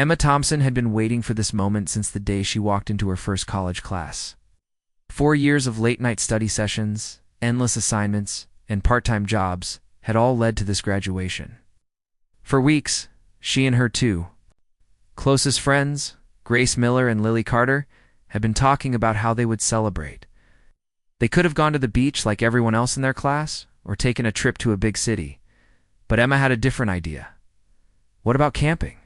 Emma Thompson had been waiting for this moment since the day she walked into her first college class. 4 years of late-night study sessions, endless assignments, and part-time jobs had all led to this graduation. For weeks, she and her two closest friends, Grace Miller and Lily Carter, had been talking about how they would celebrate. They could have gone to the beach like everyone else in their class, or taken a trip to a big city. But Emma had a different idea. What about camping?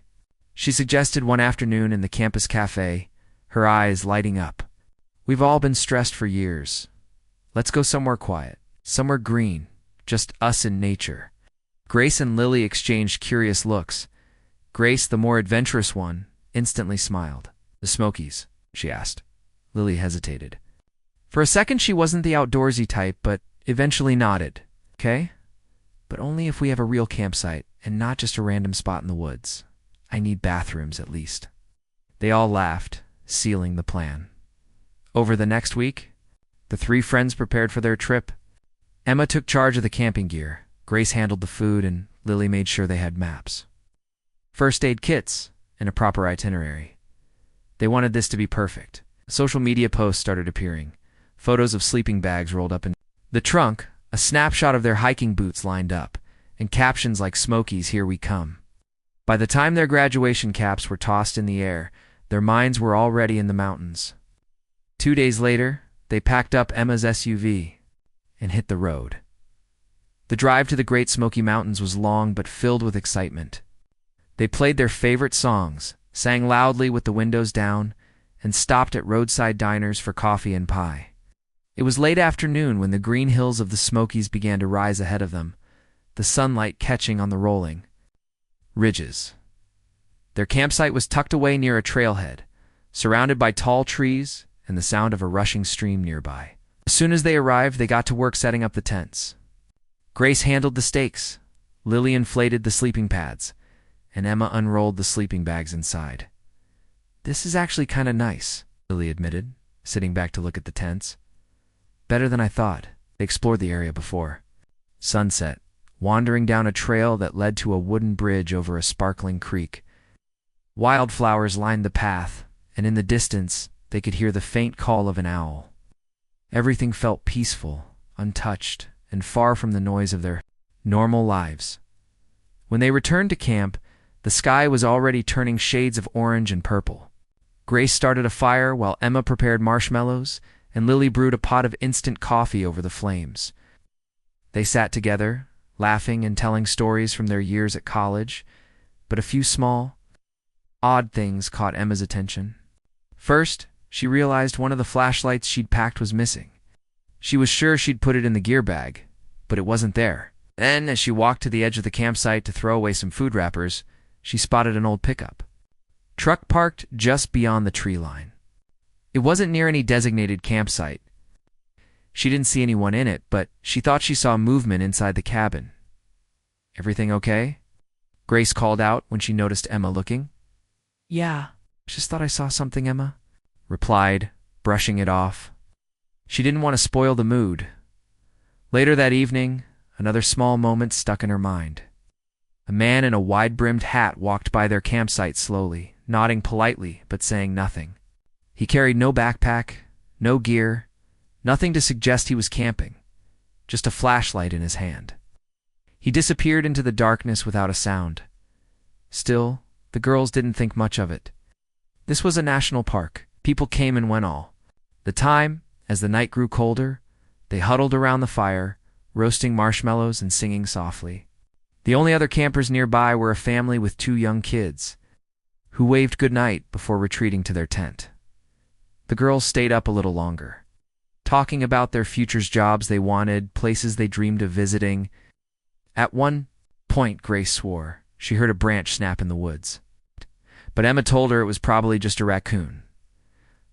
She suggested one afternoon in the campus cafe, her eyes lighting up. We've all been stressed for years. Let's go somewhere quiet, somewhere green, just us and nature. Grace and Lily exchanged curious looks. Grace, the more adventurous one, instantly smiled. The Smokies, she asked. Lily hesitated. For a second she wasn't the outdoorsy type, but eventually nodded. Okay? But only if we have a real campsite and not just a random spot in the woods. I need bathrooms at least. They all laughed, sealing the plan. Over the next week, the 3 friends prepared for their trip. Emma took charge of the camping gear, Grace handled the food, and Lily made sure they had maps, first aid kits, and a proper itinerary. They wanted this to be perfect. Social media posts started appearing. Photos of sleeping bags rolled up in the trunk, a snapshot of their hiking boots lined up, and captions like "Smokies, here we come." By the time their graduation caps were tossed in the air, their minds were already in the mountains. 2 days later, they packed up Emma's SUV and hit the road. The drive to the Great Smoky Mountains was long but filled with excitement. They played their favorite songs, sang loudly with the windows down, and stopped at roadside diners for coffee and pie. It was late afternoon when the green hills of the Smokies began to rise ahead of them, the sunlight catching on the rolling ridges. Their campsite was tucked away near a trailhead, surrounded by tall trees and the sound of a rushing stream nearby. As soon as they arrived, they got to work setting up the tents. Grace handled the stakes, Lily inflated the sleeping pads, and Emma unrolled the sleeping bags inside. "This is actually kind of nice," Lily admitted, sitting back to look at the tents. "Better than I thought." They explored the area before. Sunset, wandering down a trail that led to a wooden bridge over a sparkling creek. Wildflowers lined the path, and in the distance, they could hear the faint call of an owl. Everything felt peaceful, untouched, and far from the noise of their normal lives. When they returned to camp, the sky was already turning shades of orange and purple. Grace started a fire while Emma prepared marshmallows, and Lily brewed a pot of instant coffee over the flames. They sat together, laughing and telling stories from their years at college, but a few small, odd things caught Emma's attention. First, she realized one of the flashlights she'd packed was missing. She was sure she'd put it in the gear bag, but it wasn't there. Then, as she walked to the edge of the campsite to throw away some food wrappers, she spotted an old pickup truck parked just beyond the tree line. It wasn't near any designated campsite. She didn't see anyone in it, but she thought she saw movement inside the cabin. "Everything okay?" Grace called out when she noticed Emma looking. "Yeah." "Just thought I saw something," Emma replied, brushing it off. She didn't want to spoil the mood. Later that evening, another small moment stuck in her mind. A man in a wide-brimmed hat walked by their campsite slowly, nodding politely but saying nothing. He carried no backpack, no gear, nothing to suggest he was camping, just a flashlight in his hand. He disappeared into the darkness without a sound. Still, the girls didn't think much of it. This was a national park. People came and went all the time. As the night grew colder, they huddled around the fire, roasting marshmallows and singing softly. The only other campers nearby were a family with 2 young kids, who waved goodnight before retreating to their tent. The girls stayed up a little longer, talking about their futures, jobs they wanted, places they dreamed of visiting. At one point, Grace swore she heard a branch snap in the woods, but Emma told her it was probably just a raccoon.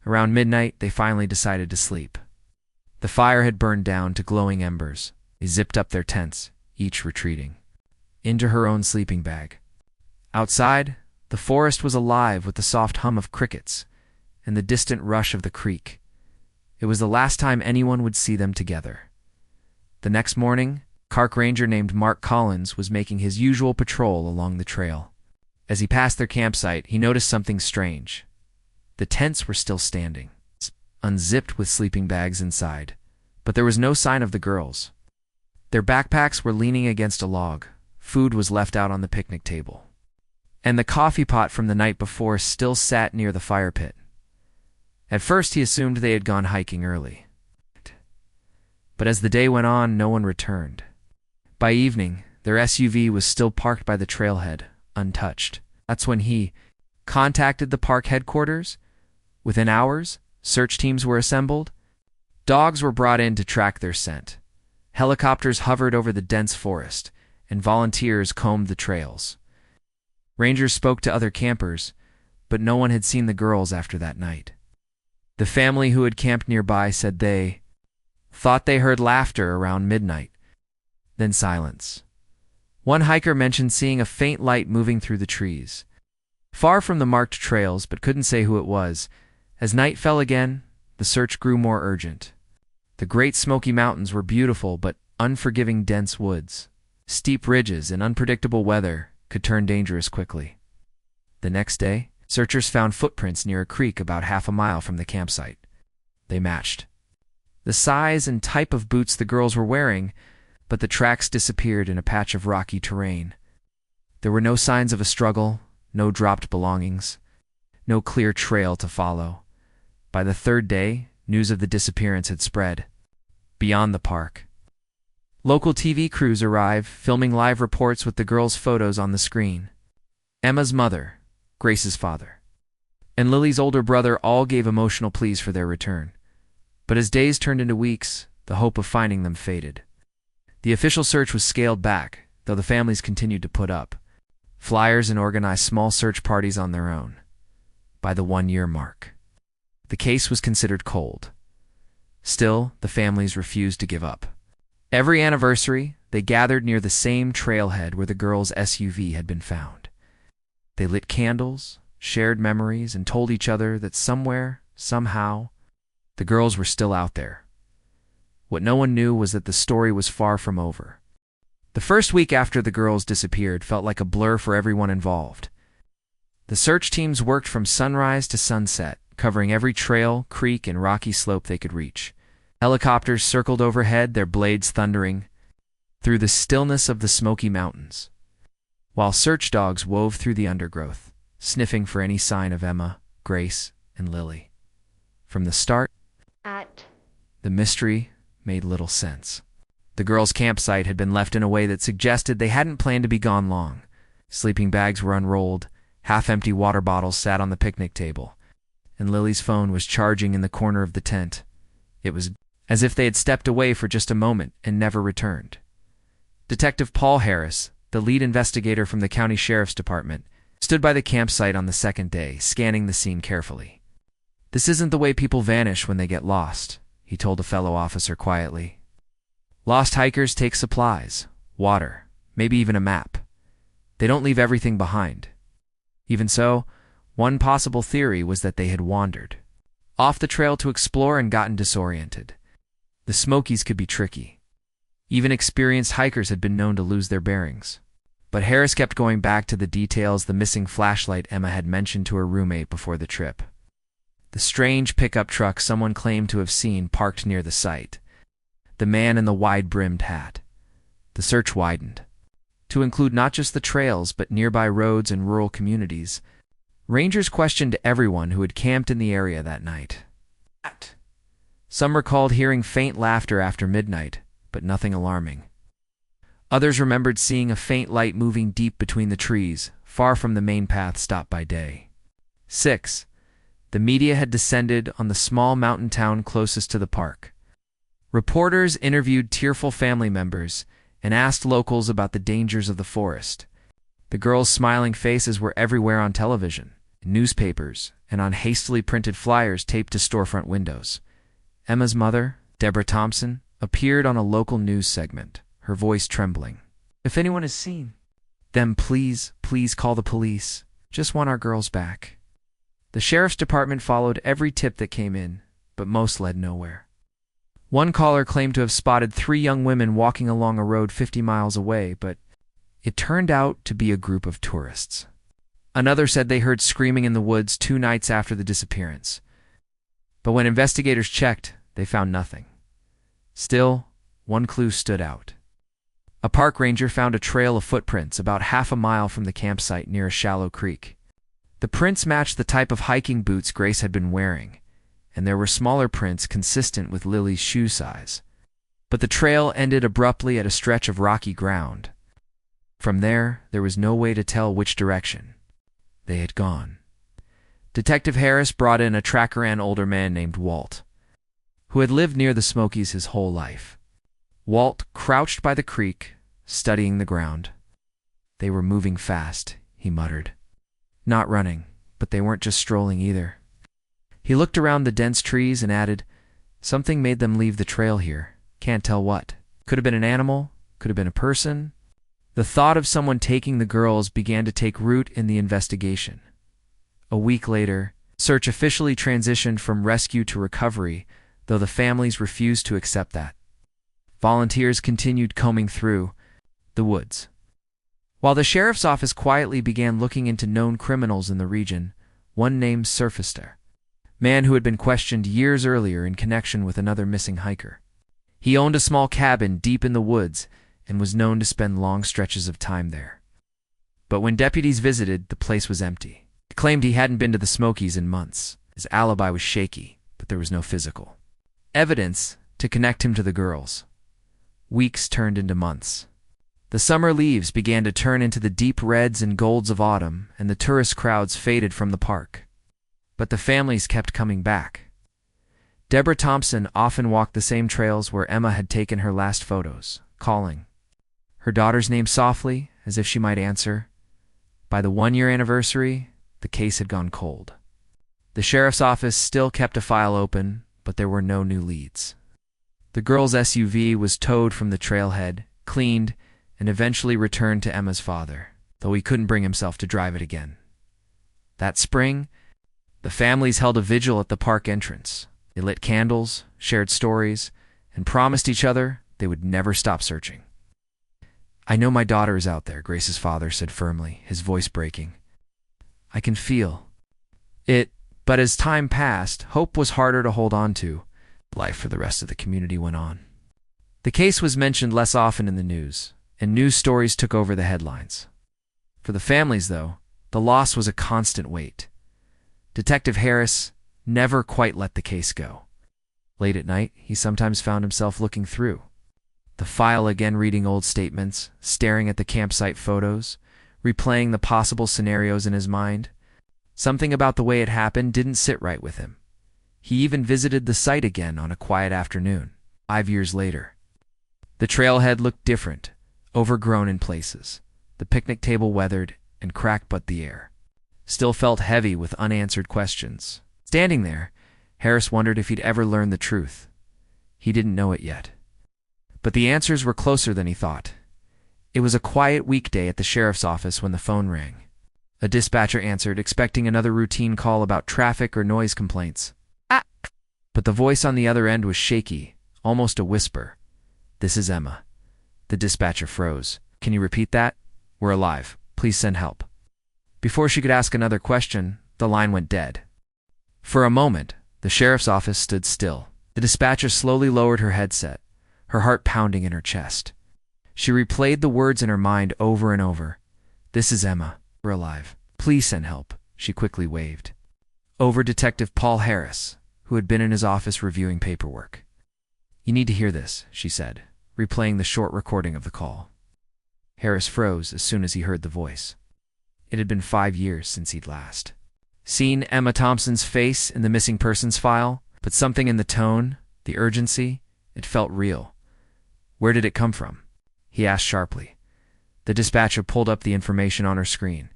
Around midnight, they finally decided to sleep. The fire had burned down to glowing embers. They zipped up their tents, each retreating into her own sleeping bag. Outside, the forest was alive with the soft hum of crickets and the distant rush of the creek. It was the last time anyone would see them together. The next morning, park ranger named Mark Collins was making his usual patrol along the trail. As he passed their campsite, he noticed something strange. The tents were still standing, unzipped with sleeping bags inside, but there was no sign of the girls. Their backpacks were leaning against a log. Food was left out on the picnic table, and the coffee pot from the night before still sat near the fire pit. At first he assumed they had gone hiking early, but as the day went on, no one returned. By evening, their SUV was still parked by the trailhead, untouched. That's when he contacted the park headquarters. Within hours, search teams were assembled. Dogs were brought in to track their scent. Helicopters hovered over the dense forest, and volunteers combed the trails. Rangers spoke to other campers, but no one had seen the girls after that night. The family who had camped nearby said they thought they heard laughter around midnight, then silence. One hiker mentioned seeing a faint light moving through the trees, far from the marked trails, but couldn't say who it was. As night fell again, the search grew more urgent. The Great Smoky Mountains were beautiful but unforgiving dense woods. Steep ridges and unpredictable weather could turn dangerous quickly. The next day, searchers found footprints near a creek about half a mile from the campsite. They matched the size and type of boots the girls were wearing, but the tracks disappeared in a patch of rocky terrain. There were no signs of a struggle, no dropped belongings, no clear trail to follow. By the third day, news of the disappearance had spread beyond the park. Local TV crews arrived, filming live reports with the girls' photos on the screen. Emma's mother, Grace's father, and Lily's older brother all gave emotional pleas for their return. But as days turned into weeks, the hope of finding them faded. The official search was scaled back, though the families continued to put up flyers and organize small search parties on their own. By the 1-year mark, the case was considered cold. Still, the families refused to give up. Every anniversary, they gathered near the same trailhead where the girls' SUV had been found. They lit candles, shared memories, and told each other that somewhere, somehow, the girls were still out there. What no one knew was that the story was far from over. The first week after the girls disappeared felt like a blur for everyone involved. The search teams worked from sunrise to sunset, covering every trail, creek, and rocky slope they could reach. Helicopters circled overhead, their blades thundering through the stillness of the Smoky Mountains, while search dogs wove through the undergrowth, sniffing for any sign of Emma, Grace, and Lily. From the start, the mystery made little sense. The girls' campsite had been left in a way that suggested they hadn't planned to be gone long. Sleeping bags were unrolled, half-empty water bottles sat on the picnic table, and Lily's phone was charging in the corner of the tent. It was as if they had stepped away for just a moment and never returned. Detective Paul Harris, the lead investigator from the county sheriff's department, stood by the campsite on the second day, scanning the scene carefully. "This isn't the way people vanish when they get lost," he told a fellow officer quietly. "Lost hikers take supplies, water, maybe even a map. They don't leave everything behind." Even so, one possible theory was that they had wandered off the trail to explore and gotten disoriented. The Smokies could be tricky. Even experienced hikers had been known to lose their bearings. But Harris kept going back to the details: the missing flashlight Emma had mentioned to her roommate before the trip, the strange pickup truck someone claimed to have seen parked near the site, the man in the wide-brimmed hat. The search widened to include not just the trails but nearby roads and rural communities. Rangers questioned everyone who had camped in the area that night. Some recalled hearing faint laughter after midnight, but nothing alarming. Others remembered seeing a faint light moving deep between the trees, far from the main path stopped by day. 6. The media had descended on the small mountain town closest to the park. Reporters interviewed tearful family members and asked locals about the dangers of the forest. The girls' smiling faces were everywhere on television, in newspapers, and on hastily printed flyers taped to storefront windows. Emma's mother, Deborah Thompson, appeared on a local news segment, her voice trembling. "If anyone has seen them, please call the police. Just want our girls back." The sheriff's department followed every tip that came in, but most led nowhere. One caller claimed to have spotted 3 young women walking along a road 50 miles away, but it turned out to be a group of tourists. Another said they heard screaming in the woods 2 nights after the disappearance. But when investigators checked, they found nothing. Still, one clue stood out. A park ranger found a trail of footprints about half a mile from the campsite near a shallow creek. The prints matched the type of hiking boots Grace had been wearing, and there were smaller prints consistent with Lily's shoe size. But the trail ended abruptly at a stretch of rocky ground. From there was no way to tell which direction they had gone. Detective Harris brought in a tracker and older man named Walt, who had lived near the Smokies his whole life. Walt crouched by the creek, studying the ground. They were moving fast, he muttered. Not running, but they weren't just strolling either. He looked around the dense trees and added, something made them leave the trail here. Can't tell what. Could have been an animal, could have been a person. The thought of someone taking the girls began to take root in the investigation. A week later, search officially transitioned from rescue to recovery, though the families refused to accept that. Volunteers continued combing through the woods, while the sheriff's office quietly began looking into known criminals in the region. One name surfaced, a man who had been questioned years earlier in connection with another missing hiker. He owned a small cabin deep in the woods and was known to spend long stretches of time there. But when deputies visited, the place was empty. He claimed he hadn't been to the Smokies in months. His alibi was shaky, but there was no physical evidence to connect him to the girls. Weeks turned into months. The summer leaves began to turn into the deep reds and golds of autumn, and the tourist crowds faded from the park. But the families kept coming back. Deborah Thompson often walked the same trails where Emma had taken her last photos, calling her daughter's name softly, as if she might answer. By the 1-year anniversary, the case had gone cold. The sheriff's office still kept a file open, but there were no new leads. The girl's SUV was towed from the trailhead, cleaned, and eventually returned to Emma's father, though he couldn't bring himself to drive it again. That spring, the families held a vigil at the park entrance. They lit candles, shared stories, and promised each other they would never stop searching. I know my daughter is out there, Grace's father said firmly, his voice breaking. I can feel it, but as time passed, hope was harder to hold on to. Life for the rest of the community went on. The case was mentioned less often in the news, and news stories took over the headlines. For the families, though, the loss was a constant weight. Detective Harris never quite let the case go. Late at night, he sometimes found himself looking through the file again, reading old statements, staring at the campsite photos, replaying the possible scenarios in his mind. Something about the way it happened didn't sit right with him. He even visited the site again on a quiet afternoon, 5 years later. The trailhead looked different, overgrown in places, the picnic table weathered and cracked, but the air still felt heavy with unanswered questions. Standing there, Harris wondered if he'd ever learn the truth. He didn't know it yet. But the answers were closer than he thought. It was a quiet weekday at the sheriff's office when the phone rang. A dispatcher answered, expecting another routine call about traffic or noise complaints. But the voice on the other end was shaky, almost a whisper. This is Emma. The dispatcher froze. Can you repeat that? We're alive. Please send help. Before she could ask another question, the line went dead. For a moment, the sheriff's office stood still. The dispatcher slowly lowered her headset, her heart pounding in her chest. She replayed the words in her mind over and over. This is Emma. We're alive. Please send help. She quickly waved over Detective Paul Harris, who had been in his office reviewing paperwork. You need to hear this, she said, replaying the short recording of the call. Harris froze as soon as he heard the voice. It had been 5 years since he'd last seen Emma Thompson's face in the missing persons file, but something in the tone, the urgency, it felt real. Where did it come from? He asked sharply. The dispatcher pulled up the information on her screen.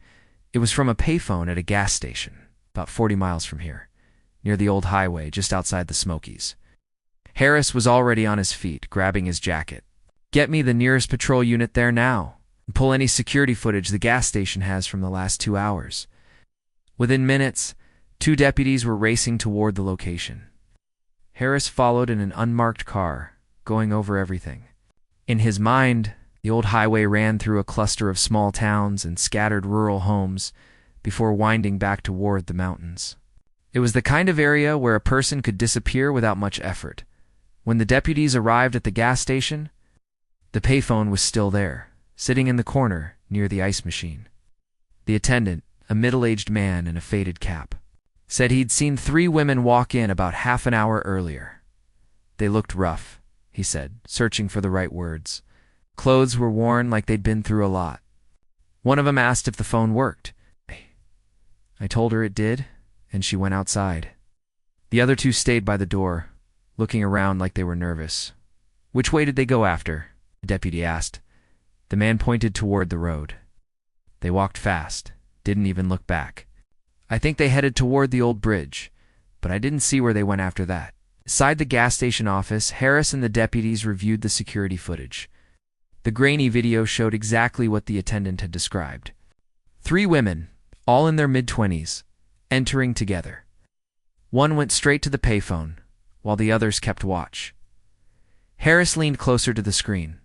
It was from a payphone at a gas station, about 40 miles from here, near the old highway just outside the Smokies. Harris was already on his feet, grabbing his jacket. Get me the nearest patrol unit there now, and pull any security footage the gas station has from the last 2 hours. Within minutes, 2 deputies were racing toward the location. Harris followed in an unmarked car, going over everything. In his mind, the old highway ran through a cluster of small towns and scattered rural homes, before winding back toward the mountains. It was the kind of area where a person could disappear without much effort. When the deputies arrived at the gas station, the payphone was still there, sitting in the corner near the ice machine. The attendant, a middle-aged man in a faded cap, said he'd seen 3 women walk in about half an hour earlier. They looked rough, he said, searching for the right words. Clothes were worn like they'd been through a lot. One of them asked if the phone worked. I told her it did, and she went outside. The other 2 stayed by the door, looking around like they were nervous. Which way did they go after? The deputy asked. The man pointed toward the road. They walked fast, didn't even look back. I think they headed toward the old bridge, but I didn't see where they went after that. Inside the gas station office, Harris and the deputies reviewed the security footage. The grainy video showed exactly what the attendant had described. 3 women, all in their mid-20s, entering together. One went straight to the payphone, while the others kept watch. Harris leaned closer to the screen.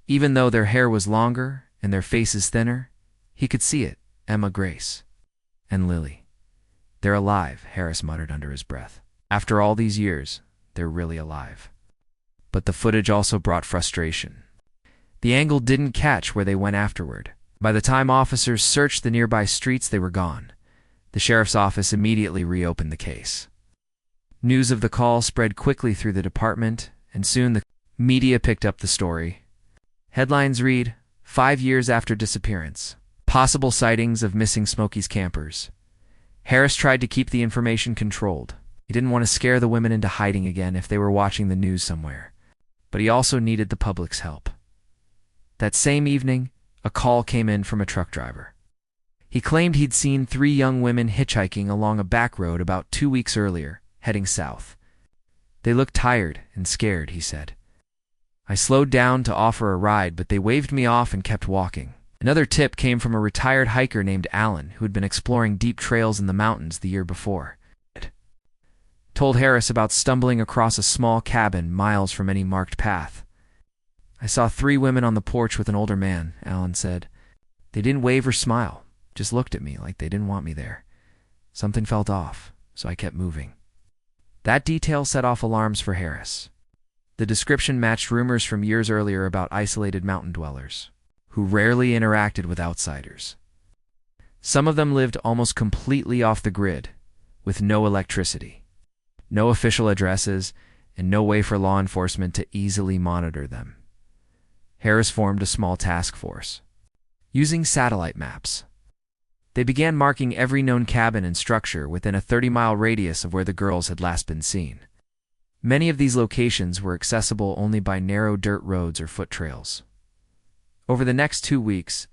Even though their hair was longer and their faces thinner, he could see it. Emma, Grace, and Lily. They're alive, Harris muttered under his breath. After all these years, they're really alive. But the footage also brought frustration. The angle didn't catch where they went afterward. By the time officers searched the nearby streets, they were gone. The sheriff's office immediately reopened the case. News of the call spread quickly through the department, and soon the media picked up the story. Headlines read, 5 years after disappearance. Possible sightings of missing Smokies campers. Harris tried to keep the information controlled. He didn't want to scare the women into hiding again if they were watching the news somewhere. But he also needed the public's help. That same evening, a call came in from a truck driver. He claimed he'd seen 3 young women hitchhiking along a back road about 2 weeks earlier, heading south. They looked tired and scared, he said. I slowed down to offer a ride, but they waved me off and kept walking. Another tip came from a retired hiker named Alan, who had been exploring deep trails in the mountains the year before. Told Harris about stumbling across a small cabin miles from any marked path. I saw 3 women on the porch with an older man, Alan said. They didn't wave or smile, just looked at me like they didn't want me there. Something felt off, so I kept moving. That detail set off alarms for Harris. The description matched rumors from years earlier about isolated mountain dwellers, who rarely interacted with outsiders. Some of them lived almost completely off the grid, with no electricity, no official addresses, and no way for law enforcement to easily monitor them. Harris formed a small task force. Using satellite maps, they began marking every known cabin and structure within a 30-mile radius of where the girls had last been seen. Many of these locations were accessible only by narrow dirt roads or foot trails. Over the next 2 weeks,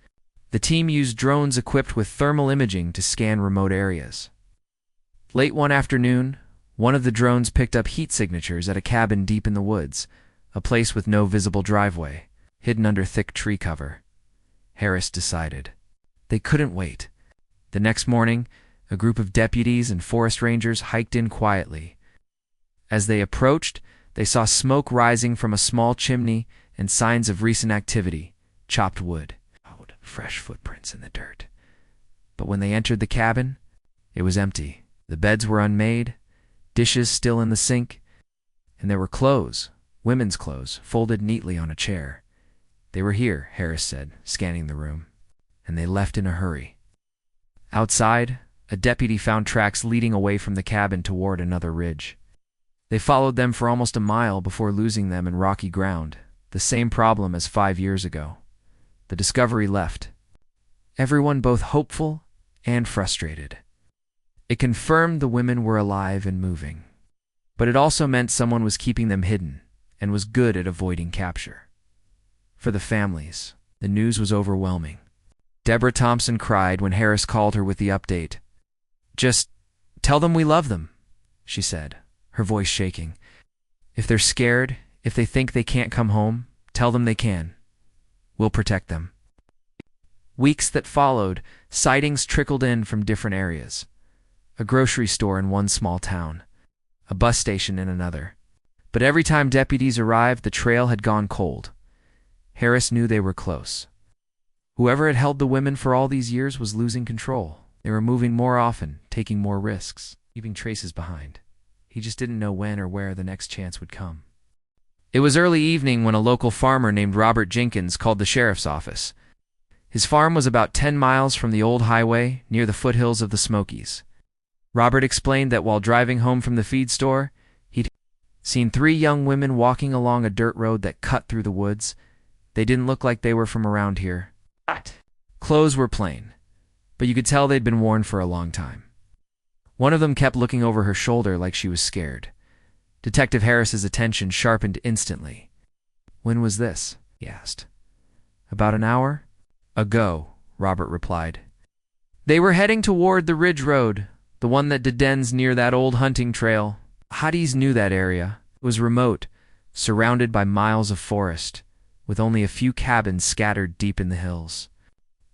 the team used drones equipped with thermal imaging to scan remote areas. Late one afternoon, one of the drones picked up heat signatures at a cabin deep in the woods, a place with no visible driveway, hidden under thick tree cover. Harris decided. They couldn't wait. The next morning, a group of deputies and forest rangers hiked in quietly. As they approached, they saw smoke rising from a small chimney and signs of recent activity. Chopped wood, fresh footprints in the dirt. But when they entered the cabin, it was empty. The beds were unmade, dishes still in the sink, and there were clothes, women's clothes, folded neatly on a chair. They were here, Harris said, scanning the room, and they left in a hurry. Outside, a deputy found tracks leading away from the cabin toward another ridge. They followed them for almost a mile before losing them in rocky ground, the same problem as 5 years ago. The discovery left everyone both hopeful and frustrated. It confirmed the women were alive and moving, but it also meant someone was keeping them hidden and was good at avoiding capture. For the families, the news was overwhelming. Deborah Thompson cried when Harris called her with the update. "Just tell them we love them," she said, her voice shaking. "If they're scared, if they think they can't come home, tell them they can. We'll protect them." Weeks that followed, sightings trickled in from different areas. A grocery store in one small town, a bus station in another. But every time deputies arrived, the trail had gone cold. Harris knew they were close. Whoever had held the women for all these years was losing control. They were moving more often, taking more risks, leaving traces behind. He just didn't know when or where the next chance would come. It was early evening when a local farmer named Robert Jenkins called the sheriff's office. His farm was about 10 miles from the old highway near the foothills of the Smokies. Robert explained that while driving home from the feed store, he'd seen 3 young women walking along a dirt road that cut through the woods. They didn't look like they were from around here. Clothes were plain, but you could tell they'd been worn for a long time. One of them kept looking over her shoulder like she was scared. Detective Harris's attention sharpened instantly. "When was this?" he asked. "About an hour ago," Robert replied. "They were heading toward the Ridge Road, the one that ends near that old hunting trail." Hotties knew that area. It was remote, surrounded by miles of forest, with only a few cabins scattered deep in the hills.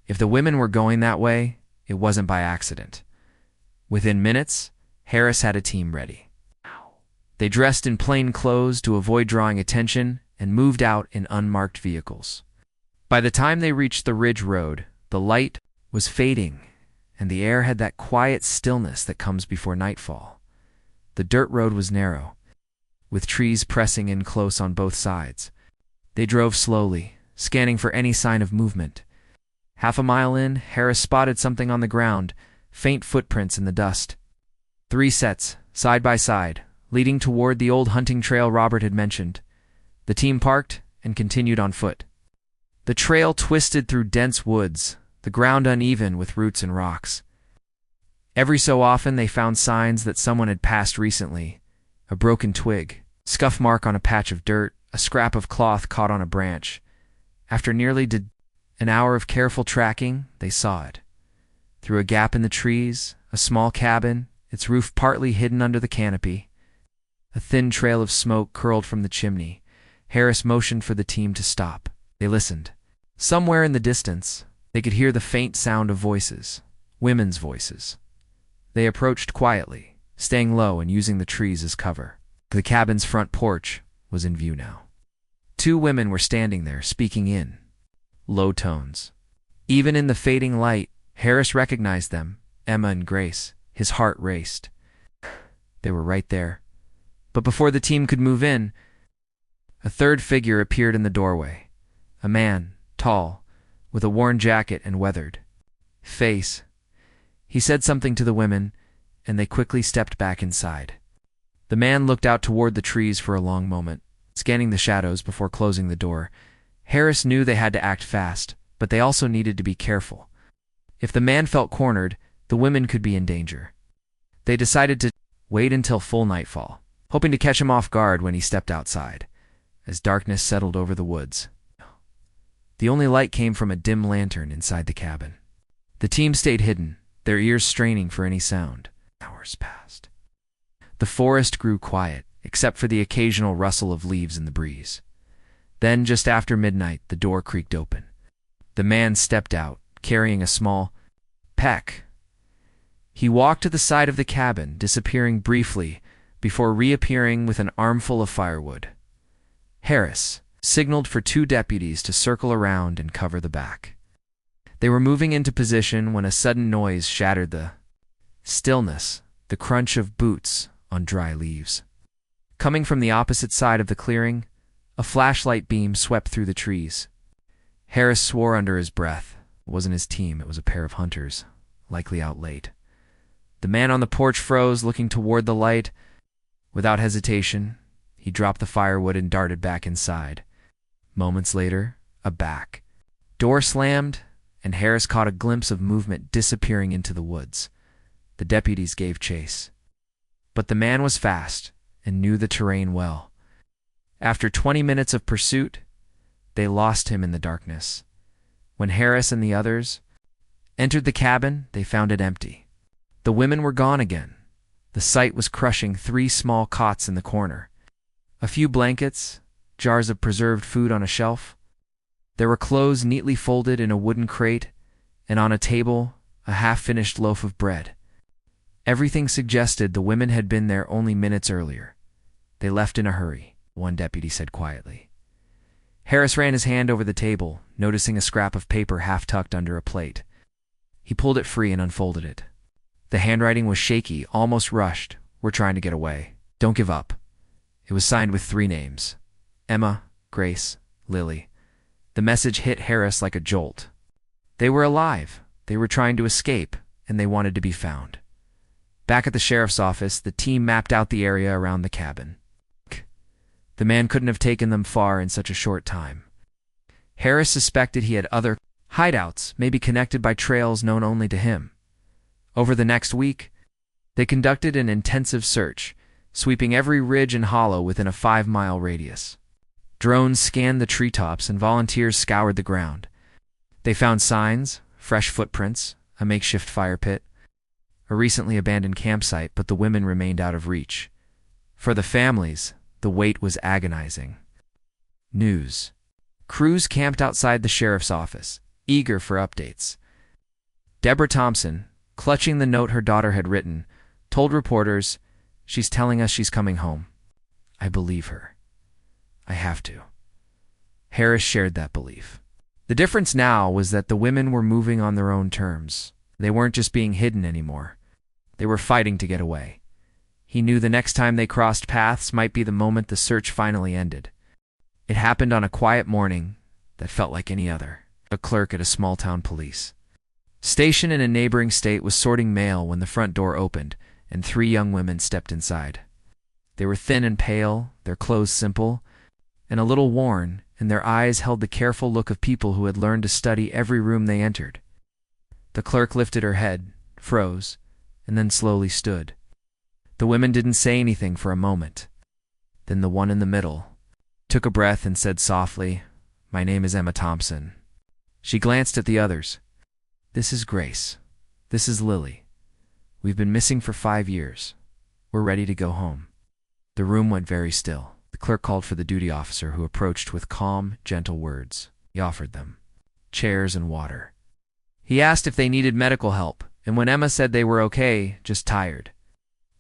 If the women were going that way, it wasn't by accident. Within minutes, Harris had a team ready. They dressed in plain clothes to avoid drawing attention and moved out in unmarked vehicles. By the time they reached the Ridge Road, the light was fading, and the air had that quiet stillness that comes before nightfall. The dirt road was narrow, with trees pressing in close on both sides. They drove slowly, scanning for any sign of movement. Half a mile in, Harris spotted something on the ground, faint footprints in the dust. 3 sets, side by side, leading toward the old hunting trail Robert had mentioned. The team parked and continued on foot. The trail twisted through dense woods, the ground uneven with roots and rocks. Every so often they found signs that someone had passed recently: a broken twig, scuff mark on a patch of dirt, a scrap of cloth caught on a branch. After nearly an hour of careful tracking, they saw it. Through a gap in the trees, a small cabin, its roof partly hidden under the canopy. A thin trail of smoke curled from the chimney. Harris motioned for the team to stop. They listened. Somewhere in the distance, they could hear the faint sound of voices, women's voices. They approached quietly, staying low and using the trees as cover. The cabin's front porch was in view now. 2 women were standing there, speaking in low tones. Even in the fading light, Harris recognized them, Emma and Grace. His heart raced. They were right there. But before the team could move in, a 3rd figure appeared in the doorway. A man, tall, with a worn jacket and weathered face. He said something to the women, and they quickly stepped back inside. The man looked out toward the trees for a long moment, scanning the shadows before closing the door. Harris knew they had to act fast, but they also needed to be careful. If the man felt cornered, the women could be in danger. They decided to wait until full nightfall, hoping to catch him off guard when he stepped outside, as darkness settled over the woods. The only light came from a dim lantern inside the cabin. The team stayed hidden, their ears straining for any sound. Hours passed. The forest grew quiet, except for the occasional rustle of leaves in the breeze. Then, just after midnight, the door creaked open. The man stepped out, carrying a small pack. He walked to the side of the cabin, disappearing briefly before reappearing with an armful of firewood. Harris signaled for 2 deputies to circle around and cover the back. They were moving into position when a sudden noise shattered the stillness, the crunch of boots on dry leaves. Coming from the opposite side of the clearing, a flashlight beam swept through the trees. Harris swore under his breath. It wasn't his team, it was a pair of hunters, likely out late. The man on the porch froze, looking toward the light. Without hesitation, he dropped the firewood and darted back inside. Moments later, a back door slammed, and Harris caught a glimpse of movement disappearing into the woods. The deputies gave chase. But the man was fast and knew the terrain well. After 20 minutes of pursuit, they lost him in the darkness. When Harris and the others entered the cabin, they found it empty. The women were gone again. The sight was crushing. 3 small cots in the corner, a few blankets, jars of preserved food on a shelf. There were clothes neatly folded in a wooden crate, and on a table, a half-finished loaf of bread. Everything suggested the women had been there only minutes earlier. They left in a hurry, one deputy said quietly. Harris ran his hand over the table, noticing a scrap of paper half tucked under a plate. He pulled it free and unfolded it. The handwriting was shaky, almost rushed. "We're trying to get away. Don't give up." It was signed with 3 names: Emma, Grace, Lily. The message hit Harris like a jolt. They were alive, they were trying to escape, and they wanted to be found. Back at the sheriff's office, the team mapped out the area around the cabin. The man couldn't have taken them far in such a short time. Harris suspected he had other hideouts, maybe connected by trails known only to him. Over the next week, they conducted an intensive search, sweeping every ridge and hollow within a 5-mile radius. Drones scanned the treetops and volunteers scoured the ground. They found signs, fresh footprints, a makeshift fire pit, a recently abandoned campsite, but the women remained out of reach. For the families, the wait was agonizing. News. Crews camped outside the sheriff's office, eager for updates. Deborah Thompson, clutching the note her daughter had written, told reporters, "She's telling us she's coming home. I believe her. I have to." Harris shared that belief. The difference now was that the women were moving on their own terms. They weren't just being hidden anymore. They were fighting to get away. He knew the next time they crossed paths might be the moment the search finally ended. It happened on a quiet morning that felt like any other. A clerk at a small-town police station in a neighboring state was sorting mail when the front door opened, and 3 young women stepped inside. They were thin and pale, their clothes simple, and a little worn, and their eyes held the careful look of people who had learned to study every room they entered. The clerk lifted her head, froze, and then slowly stood. The women didn't say anything for a moment. Then the one in the middle took a breath and said softly, "My name is Emma Thompson." She glanced at the others. "This is Grace. This is Lily. We've been missing for 5 years. We're ready to go home." The room went very still. The clerk called for the duty officer, who approached with calm, gentle words. He offered them chairs and water. He asked if they needed medical help, and when Emma said they were okay, just tired,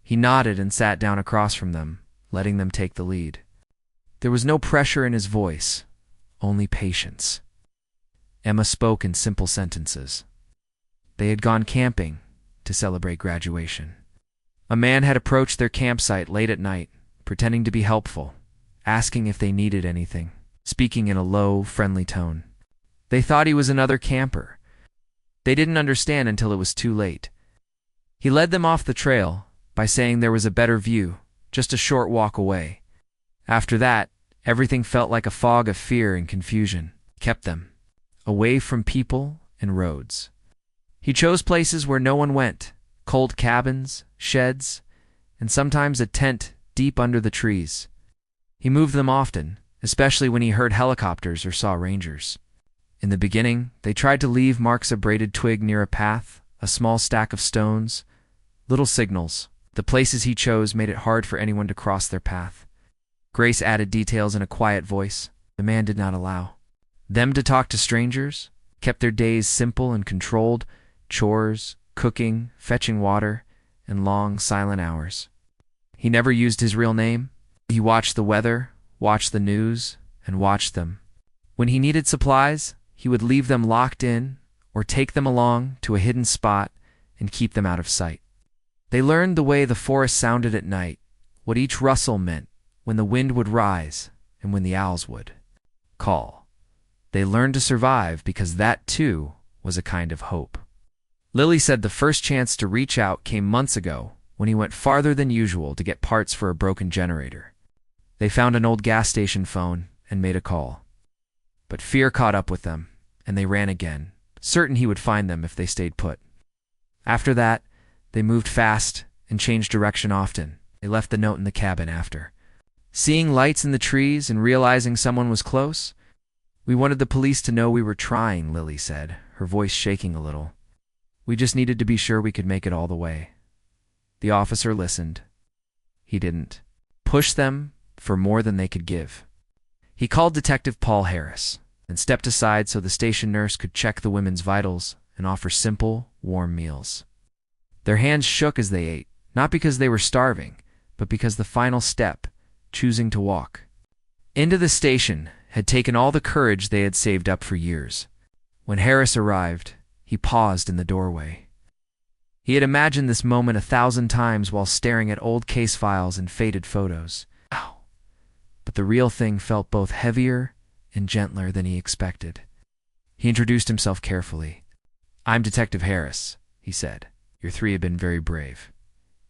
he nodded and sat down across from them, letting them take the lead. There was no pressure in his voice, only patience. Emma spoke in simple sentences. They had gone camping to celebrate graduation. A man had approached their campsite late at night, pretending to be helpful, asking if they needed anything, speaking in a low, friendly tone. They thought he was another camper. They didn't understand until it was too late. He led them off the trail by saying there was a better view, just a short walk away. After that, everything felt like a fog of fear and confusion. He kept them away from people and roads. He chose places where no one went, cold cabins, sheds, and sometimes a tent deep under the trees. He moved them often, especially when he heard helicopters or saw rangers. In the beginning, they tried to leave marks of braided twig near a path, a small stack of stones, little signals. The places he chose made it hard for anyone to cross their path. Grace added details in a quiet voice. The man did not allow them to talk to strangers, kept their days simple and controlled: chores, cooking, fetching water, and long, silent hours. He never used his real name. He watched the weather, watched the news, and watched them. When he needed supplies, he would leave them locked in or take them along to a hidden spot and keep them out of sight. They learned the way the forest sounded at night, what each rustle meant, when the wind would rise and when the owls would call. They learned to survive because that, too, was a kind of hope. Lily said the first chance to reach out came months ago when he went farther than usual to get parts for a broken generator. They found an old gas station phone and made a call. But fear caught up with them, and they ran again, certain he would find them if they stayed put. After that, they moved fast and changed direction often. They left the note in the cabin after. Seeing lights in the trees and realizing someone was close, "We wanted the police to know we were trying," Lily said, her voice shaking a little. "We just needed to be sure we could make it all the way." The officer listened. He didn't push them for more than they could give. He called Detective Paul Harris and stepped aside so the station nurse could check the women's vitals and offer simple, warm meals. Their hands shook as they ate, not because they were starving, but because the final step, choosing to walk into the station, had taken all the courage they had saved up for years. When Harris arrived, He paused in the doorway. He had imagined this moment 1,000 times while staring at old case files and faded photos. Ow. But the real thing felt both heavier and gentler than he expected. He introduced himself carefully. "I'm Detective Harris," he said. "You three have been very brave.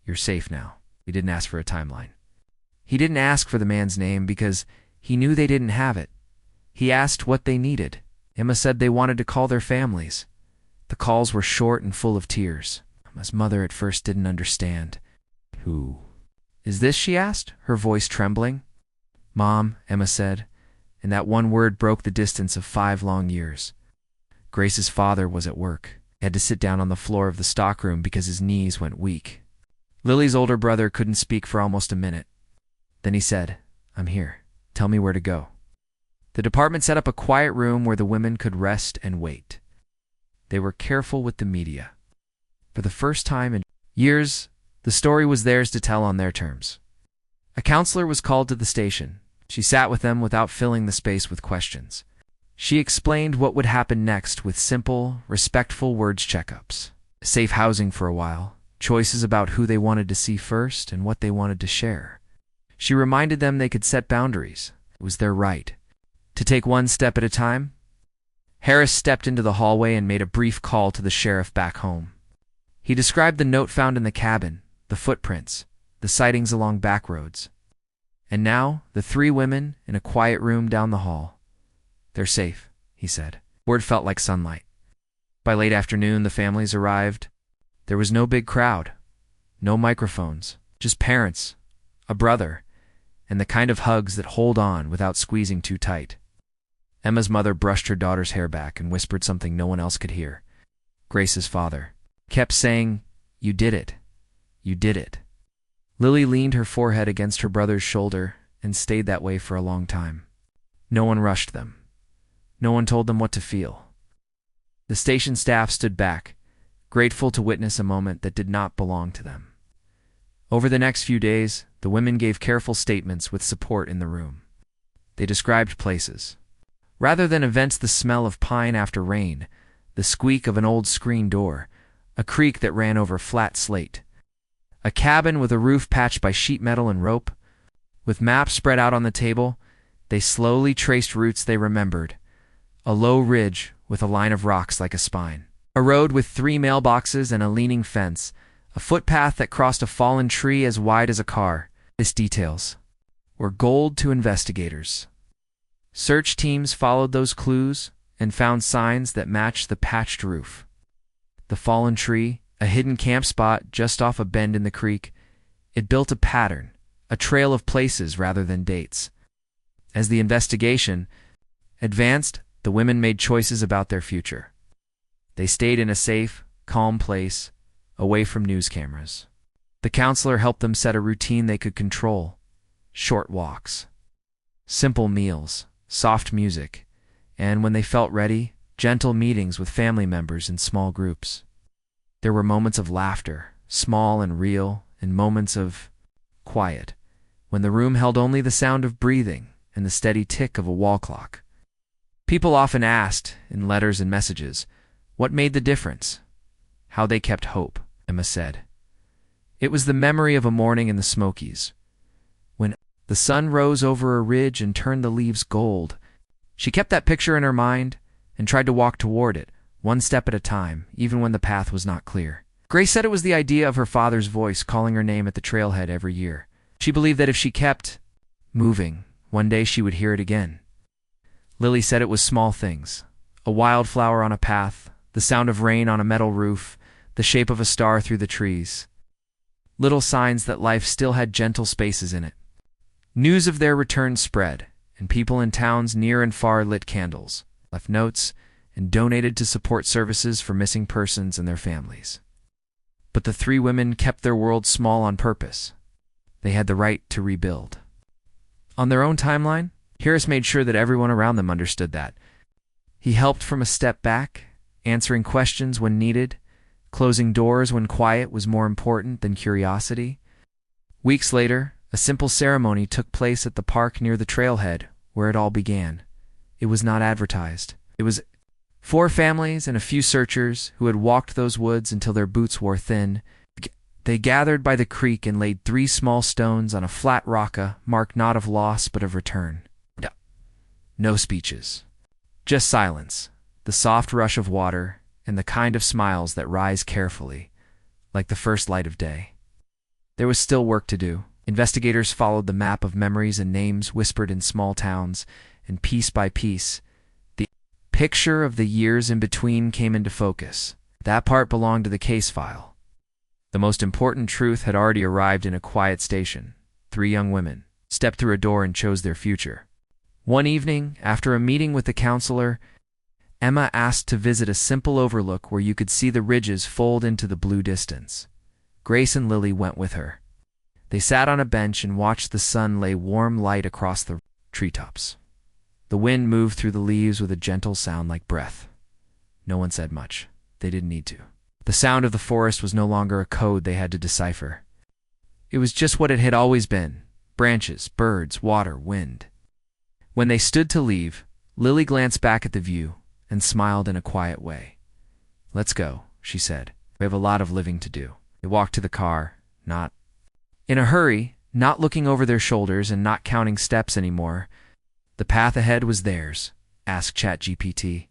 You're safe now." He didn't ask for a timeline. He didn't ask for the man's name because he knew they didn't have it. He asked what they needed. Emma said they wanted to call their families. The calls were short and full of tears. Emma's mother at first didn't understand. "Who is this?" she asked, her voice trembling. "Mom," Emma said, and that one word broke the distance of 5 long years. Grace's father was at work. He had to sit down on the floor of the stockroom because his knees went weak. Lily's older brother couldn't speak for almost a minute. Then he said, "I'm here. Tell me where to go." The department set up a quiet room where the women could rest and wait. They were careful with the media. For the first time in years, the story was theirs to tell on their terms. A counselor was called to the station. She sat with them without filling the space with questions. She explained what would happen next with simple, respectful words checkups. Safe housing for a while, choices about who they wanted to see first and what they wanted to share. She reminded them they could set boundaries. It was their right. To take one step at a time. Harris stepped into the hallway and made a brief call to the sheriff back home. He described the note found in the cabin, the footprints, the sightings along back roads. And now, the 3 women in a quiet room down the hall. "They're safe," he said. Word felt like sunlight. By late afternoon, the families arrived. There was no big crowd, no microphones, just parents, a brother, and the kind of hugs that hold on without squeezing too tight. Emma's mother brushed her daughter's hair back and whispered something no one else could hear. Grace's father kept saying, "You did it. You did it." Lily leaned her forehead against her brother's shoulder and stayed that way for a long time. No one rushed them. No one told them what to feel. The station staff stood back, grateful to witness a moment that did not belong to them. Over the next few days, the women gave careful statements with support in the room. They described places. Rather than events, the smell of pine after rain, the squeak of an old screen door, a creek that ran over flat slate, a cabin with a roof patched by sheet metal and rope. With maps spread out on the table, they slowly traced routes they remembered. A low ridge with a line of rocks like a spine. A road with 3 mailboxes and a leaning fence. A footpath that crossed a fallen tree as wide as a car. These details were gold to investigators. Search teams followed those clues and found signs that matched the patched roof. The fallen tree, a hidden camp spot just off a bend in the creek, it built a pattern, a trail of places rather than dates. As the investigation advanced, the women made choices about their future. They stayed in a safe, calm place, away from news cameras. The counselor helped them set a routine they could control. Short walks, simple meals, soft music, and when they felt ready, gentle meetings with family members in small groups. There were moments of laughter, small and real, and moments of quiet, when the room held only the sound of breathing and the steady tick of a wall clock. People often asked, in letters and messages, what made the difference, how they kept hope. Emma said. It was the memory of a morning in the Smokies, when the sun rose over a ridge and turned the leaves gold. She kept that picture in her mind and tried to walk toward it, one step at a time, even when the path was not clear. Grace said it was the idea of her father's voice calling her name at the trailhead every year. She believed that if she kept moving, one day she would hear it again. Lily said it was small things, a wildflower on a path, the sound of rain on a metal roof, the shape of a star through the trees. Little signs that life still had gentle spaces in it. News of their return spread, and people in towns near and far lit candles, left notes, and donated to support services for missing persons and their families. But the 3 women kept their world small on purpose. They had the right to rebuild. On their own timeline, Harris made sure that everyone around them understood that. He helped from a step back, answering questions when needed, closing doors when quiet was more important than curiosity. Weeks later, a simple ceremony took place at the park near the trailhead, where it all began. It was not advertised. It was 4 families and a few searchers who had walked those woods until their boots wore thin. They gathered by the creek and laid 3 small stones on a flat rocka marked not of loss but of return. No speeches. Just silence, the soft rush of water, and the kind of smiles that rise carefully, like the first light of day. There was still work to do. Investigators followed the map of memories and names whispered in small towns, and piece by piece, the picture of the years in between came into focus. That part belonged to the case file. The most important truth had already arrived in a quiet station. 3 young women stepped through a door and chose their future. One evening, after a meeting with the counselor, Emma asked to visit a simple overlook where you could see the ridges fold into the blue distance. Grace and Lily went with her. They sat on a bench and watched the sun lay warm light across the treetops. The wind moved through the leaves with a gentle sound like breath. No one said much. They didn't need to. The sound of the forest was no longer a code they had to decipher. It was just what it had always been: branches, birds, water, wind. When they stood to leave, Lily glanced back at the view and smiled in a quiet way. "Let's go," she said. "We have a lot of living to do." They walked to the car, not in a hurry, not looking over their shoulders and not counting steps anymore. The path ahead was theirs. Ask ChatGPT.